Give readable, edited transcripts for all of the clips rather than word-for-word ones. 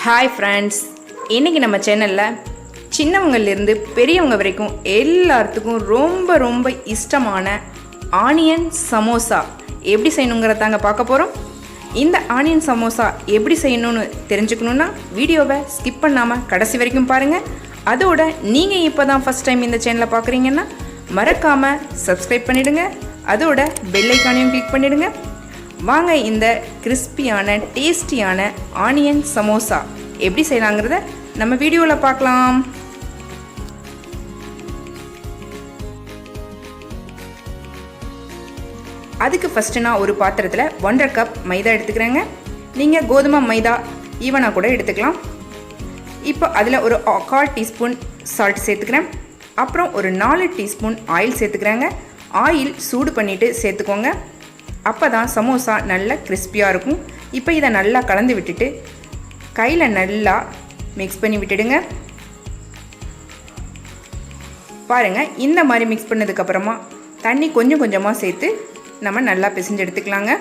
Hi friends, இன்றைக்கி நம்ம சேனலில் சின்னவங்கள்லேருந்து பெரியவங்க வரைக்கும் எல்லாத்துக்கும் ரொம்ப ரொம்ப இஷ்டமான ஆனியன் சமோசா எப்படி செய்யணுங்கிறதாங்க பார்க்க போகிறோம். இந்த ஆனியன் சமோசா எப்படி செய்யணும்னு தெரிஞ்சுக்கணுன்னா வீடியோவை ஸ்கிப் பண்ணாமல் கடைசி வரைக்கும் பாருங்கள். அதோட நீங்கள் இப்போ தான் ஃபஸ்ட் டைம் இந்த சேனலை பார்க்குறீங்கன்னா மறக்காமல் சப்ஸ்கிரைப் பண்ணிவிடுங்க. அதோட பெல் ஐக்கானையும் கிளிக் பண்ணிவிடுங்க. வாங்க இந்த கிறிஸ்பியான டேஸ்டியான ஆனியன் சமோசா எப்படி செய்யலாங்கிறத நம்ம வீடியோவில் பார்க்கலாம். அதுக்கு ஃபஸ்ட்டு நான் ஒரு பாத்திரத்தில் 1.5 கப் மைதா எடுத்துக்கிறேங்க. நீங்கள் கோதுமை மைதா ஈவனாக கூட எடுத்துக்கலாம். இப்போ அதில் ஒரு 1/4 டீஸ்பூன் சால்ட் சேர்த்துக்கிறேன். அப்புறம் ஒரு 4 டீஸ்பூன் ஆயில் சேர்த்துக்கிறேங்க. ஆயில் சூடு பண்ணிவிட்டு சேர்த்துக்கோங்க. அப்போ தான் சமோசா நல்லா கிறிஸ்பியாக இருக்கும். இப்போ இதை நல்லா கலந்து விட்டுட்டு கையில் நல்லா மிக்ஸ் பண்ணி விட்டுடுங்க. பாருங்கள், இந்த மாதிரி மிக்ஸ் பண்ணதுக்கப்புறமா தண்ணி கொஞ்சம் கொஞ்சமாக சேர்த்து நம்ம நல்லா பிசைஞ்சு எடுத்துக்கலாங்க.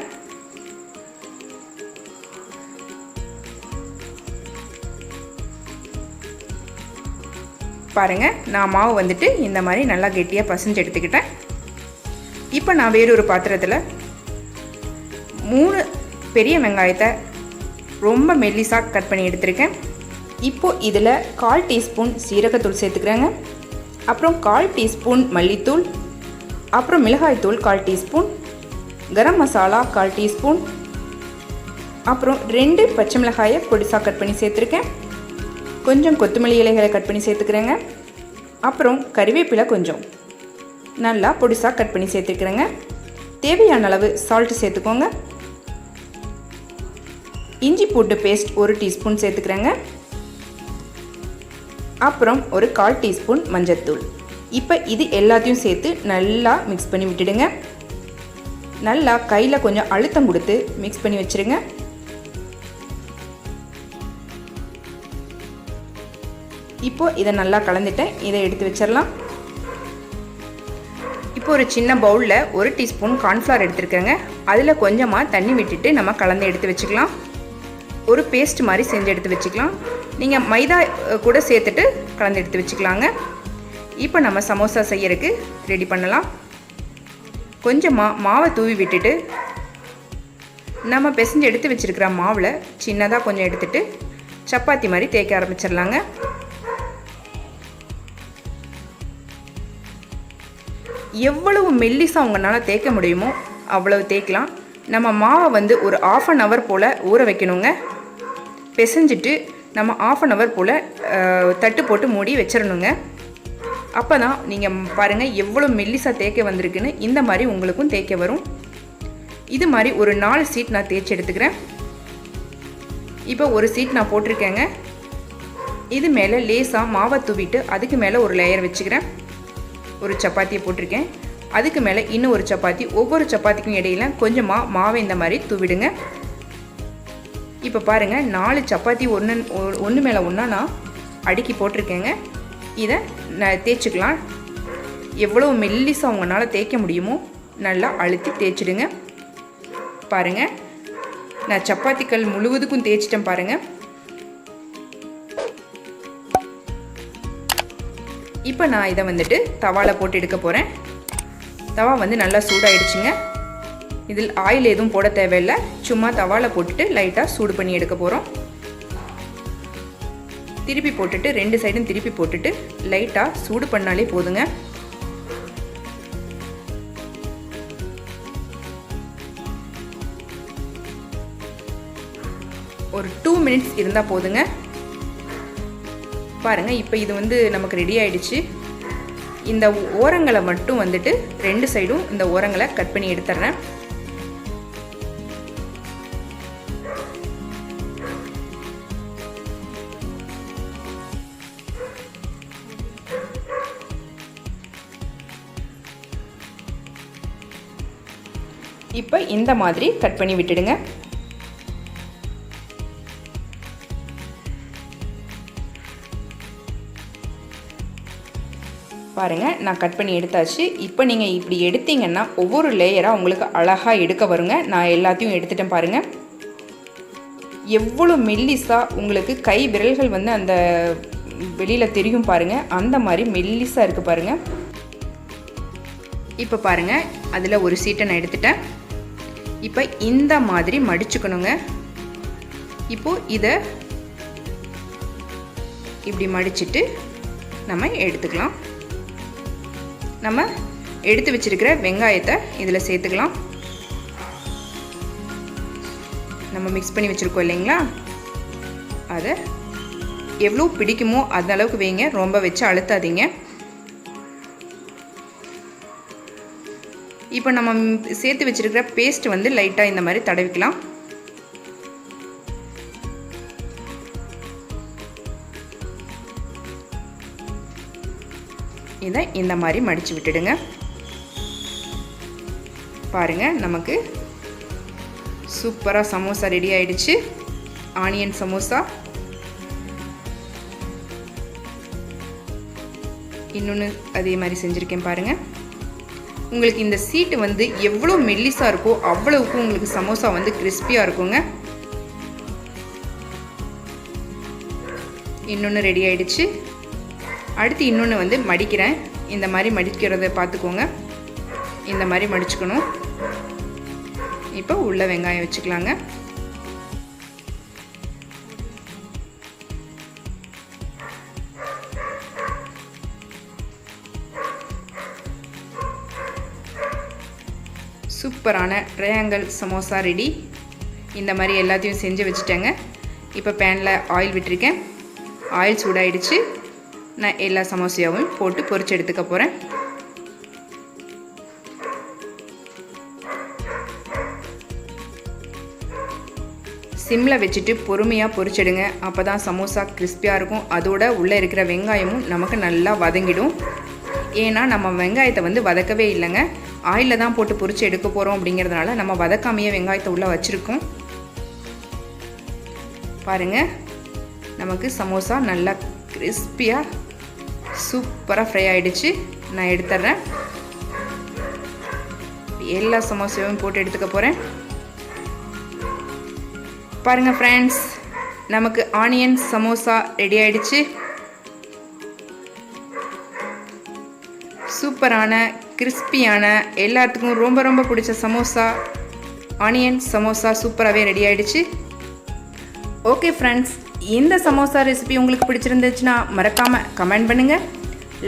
பாருங்கள், நான் மாவு வந்துட்டு இந்த மாதிரி நல்லா கெட்டியாக பிசைஞ்சு எடுத்துக்கிட்டேன். இப்போ நான் வேறொரு பாத்திரத்தில் 3 பெரிய வெங்காயத்தை ரொம்ப மெல்லிசாக கட் பண்ணி எடுத்துருக்கேன். இப்போது இதில் 1/4 டீஸ்பூன் சீரகத்தூள் சேர்த்துக்கிறேங்க. அப்புறம் 1/4 டீஸ்பூன் மல்லித்தூள், அப்புறம் மிளகாய்த்தூள் 1/4 டீஸ்பூன், கரம் மசாலா 1/4 டீஸ்பூன், அப்புறம் 2 பச்சை மிளகாயை பொடிசாக கட் பண்ணி சேர்த்துருக்கேன். கொஞ்சம் கொத்தமல்லி இலைகளை கட் பண்ணி சேர்த்துக்கிறேங்க. அப்புறம் கறிவேப்பிலை கொஞ்சம் நல்லா பொடிசாக கட் பண்ணி சேர்த்துக்கிறேங்க. தேவையான அளவு சால்ட்டு சேர்த்துக்கோங்க. இஞ்சி பூண்டு பேஸ்ட் 1 டீஸ்பூன் சேர்த்துக்கிறேங்க. அப்புறம் ஒரு 1/4 டீஸ்பூன் மஞ்சள்தூள். இப்போ இது எல்லாத்தையும் சேர்த்து நல்லா மிக்ஸ் பண்ணி விட்டுடுங்க. நல்லா கையில் கொஞ்சம் அழுத்தம் கொடுத்து மிக்ஸ் பண்ணி வச்சுருங்க. இப்போ இதை நல்லா கலந்துட்டேன். இதை எடுத்து வச்சிடலாம். இப்போ ஒரு சின்ன பவுலில் 1 டீஸ்பூன் கார்ன்ஃப்ளவர் எடுத்துருக்கேங்க. அதில் கொஞ்சமாக தண்ணி விட்டுட்டு நம்ம கலந்து எடுத்து வச்சுக்கலாம். ஒரு பேஸ்ட் மாதிரி செஞ்சு எடுத்து வச்சுக்கலாம். நீங்கள் மைதா கூட சேர்த்துட்டு கலந்து எடுத்து வச்சுக்கலாங்க. இப்போ நம்ம சமோசா செய்யறதுக்கு ரெடி பண்ணலாம். கொஞ்சமாக மாவை தூவி விட்டுட்டு நம்ம பிசைஞ்சு எடுத்து வச்சுருக்கிற மாவில் சின்னதாக கொஞ்சம் எடுத்துகிட்டு சப்பாத்தி மாதிரி தேய்க்க ஆரம்பிச்சிடலாங்க. எவ்வளவு மெல்லிசாக உங்களால் தேய்க்க முடியுமோ அவ்வளவு தேய்க்கலாம். நம்ம மாவை வந்து ஒரு 1/2 hour போல் ஊற வைக்கணுங்க. பிசைஞ்சிட்டு நம்ம 1/2 hour போல் தட்டு போட்டு மூடி வச்சிடணுங்க. அப்போ தான் நீங்கள் பாருங்கள் எவ்வளோ மெல்லிசாக தேய்க்க வந்திருக்குன்னு. இந்த மாதிரி உங்களுக்கும் தேய்க்க வரும். இது மாதிரி ஒரு 4 சீட் நான் தேய்ச்சி எடுத்துக்கிறேன். இப்போ ஒரு சீட் நான் போட்டிருக்கேங்க. இது மேலே லேசாக மாவை தூவிட்டு அதுக்கு மேலே ஒரு லேயர் வச்சுக்கிறேன். ஒரு சப்பாத்தியை போட்டிருக்கேன். அதுக்கு மேலே இன்னும் ஒரு சப்பாத்தி. ஒவ்வொரு சப்பாத்திக்கும் இடையில கொஞ்சமாக மாவை இந்த மாதிரி தூவிடுங்க. இப்போ பாருங்கள், 4 சப்பாத்தி ஒன்று மேலே ஒன்றா நான் அடுக்கி போட்டிருக்கேங்க. இதை நான் தேய்ச்சிக்கலாம். எவ்வளோ மெல்லிசாக உங்களால் தேய்க்க முடியுமோ நல்லா அழுத்தி தேய்ச்சிடுங்க. பாருங்கள், நான் சப்பாத்திகள் முழுவதுக்கும் தேய்ச்சிட்டேன். பாருங்கள், இப்போ நான் இதை வந்துட்டு தவாவில் போட்டு எடுக்க போகிறேன். தவா வந்து நல்லா சூடாயிடுச்சுங்க. இதில் ஆயில் எதுவும் போட தேவையில்லை. சும்மா தவாவில் போட்டுட்டு லைட்டாக சூடு பண்ணி எடுக்க போகிறோம். திருப்பி போட்டுட்டு 2 சைடும் திருப்பி போட்டுட்டு லைட்டாக சூடு பண்ணாலே போதுங்க. ஒரு 2 minutes இருந்தால் போதுங்க. பாருங்கள், இப்போ இது வந்து நமக்கு ரெடி ஆயிடுச்சு. இந்த ஓரங்களை மட்டும் வந்துட்டு 2 சைடும் இந்த ஓரங்களை கட் பண்ணி எடுத்துறேன். இப்போ இந்த மாதிரி கட் பண்ணி விட்டுடுங்க. பாருங்கள், நான் கட் பண்ணி எடுத்தாச்சு. இப்போ நீங்கள் இப்படி எடுத்தீங்கன்னா ஒவ்வொரு லேயராக உங்களுக்கு அழகாக எடுக்க வருங்க. நான் எல்லாத்தையும் எடுத்துட்டேன் பாருங்கள். எவ்வளோ மெல்லிஸாக உங்களுக்கு கை விரல்கள் வந்து அந்த வெளியில் தெரியும் பாருங்கள், அந்த மாதிரி மெல்லிஸாக இருக்குது பாருங்கள். இப்போ பாருங்கள், அதில் ஒரு சீட்டை நான் எடுத்துட்டேன். இப்போ இந்த மாதிரி மடிச்சுக்கணுங்க. இப்போது இதை இப்படி மடிச்சுட்டு நம்ம எடுத்துக்கலாம். நம்ம எடுத்து வச்சிருக்கிற வெங்காயத்தை இதில் சேர்த்துக்கலாம். நம்ம மிக்ஸ் பண்ணி வச்சுருக்கோம் இல்லைங்களா, அதை எவ்வளோ பிடிக்குமோ அந்த அளவுக்கு வைங்க, ரொம்ப வச்சு அழுத்தாதீங்க. இப்போ நம்ம சேர்த்து வச்சுருக்கிற பேஸ்ட் வந்து லைட்டாக இந்த மாதிரி தடவிக்கலாம். இதை இந்த மாதிரி மடித்து விட்டுடுங்க. பாருங்கள், நமக்கு சூப்பராக சமோசா ரெடி ஆயிடுச்சு. ஆனியன் சமோசா. இன்னொன்று அதே மாதிரி செஞ்சுருக்கேன் பாருங்கள். உங்களுக்கு இந்த சீட்டு வந்து எவ்வளோ மெல்லிஸாக இருக்கோ அவ்வளவுக்கு உங்களுக்கு சமோசா வந்து கிறிஸ்பியாக இருக்குங்க. இன்னொன்று ரெடி ஆயிடுச்சு. அடுத்து இன்னொன்று வந்து மடிக்கிறேன். இந்த மாதிரி மடிக்கிறத பார்த்துக்கோங்க. இந்த மாதிரி மடிச்சுக்கணும். இப்போ உள்ள வெங்காயம் வச்சுக்கலாங்க. சூப்பரான ட்ரையாங்கிள் சமோசா ரெடி. இந்த மாதிரி எல்லாத்தையும் செஞ்சு வச்சுட்டேங்க. இப்போ பேனில் ஆயில் விட்டுருக்கேன். ஆயில் சூடாயிடுச்சு. நான் எல்லா சமோசாவும் போட்டு பொரிச்சு எடுத்துக்க போகிறேன். சிம்மில் வச்சுட்டு பொறுமையாக பொரிச்சிடுங்க. அப்போ தான் சமோசா கிறிஸ்பியாக இருக்கும். அதோட உள்ளே இருக்கிற வெங்காயமும் நமக்கு நல்லா வதங்கிடும். ஏன்னா நம்ம வெங்காயத்தை வந்து வதக்கவே இல்லைங்க, ஆயிலில் தான் போட்டு பொரிச்சு எடுக்க போகிறோம். அப்படிங்கிறதுனால நம்ம வதக்காமையே வெங்காயத்தை உள்ளே வச்சுருக்கோம். பாருங்கள், நமக்கு சமோசா நல்லா கிறிஸ்பியாக சூப்பராக ஃப்ரை ஆகிடுச்சு. நான் எடுத்துட்றேன். எல்லா சமோசாவையும் போட்டு எடுத்துக்க போகிறேன். பாருங்கள் ஃப்ரெண்ட்ஸ், நமக்கு ஆனியன் சமோசா ரெடி ஆகிடுச்சு. சூப்பரான கிறிஸ்பியான எல்லாத்துக்கும் ரொம்ப ரொம்ப பிடிச்ச சமோசா, ஆனியன் சமோசா சூப்பராகவே ரெடி ஆகிடுச்சு. ஓகே ஃப்ரெண்ட்ஸ், இந்த சமோசா ரெசிபி உங்களுக்கு பிடிச்சிருந்துச்சுன்னா மறக்காமல் கமெண்ட் பண்ணுங்கள்,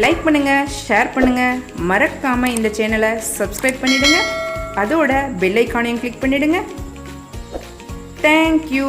லைக் பண்ணுங்கள், ஷேர் பண்ணுங்கள். மறக்காமல் இந்த சேனலை சப்ஸ்கிரைப் பண்ணிவிடுங்க. அதோட பெல் ஐக்கானையும் கிளிக் பண்ணிவிடுங்க. Thank you.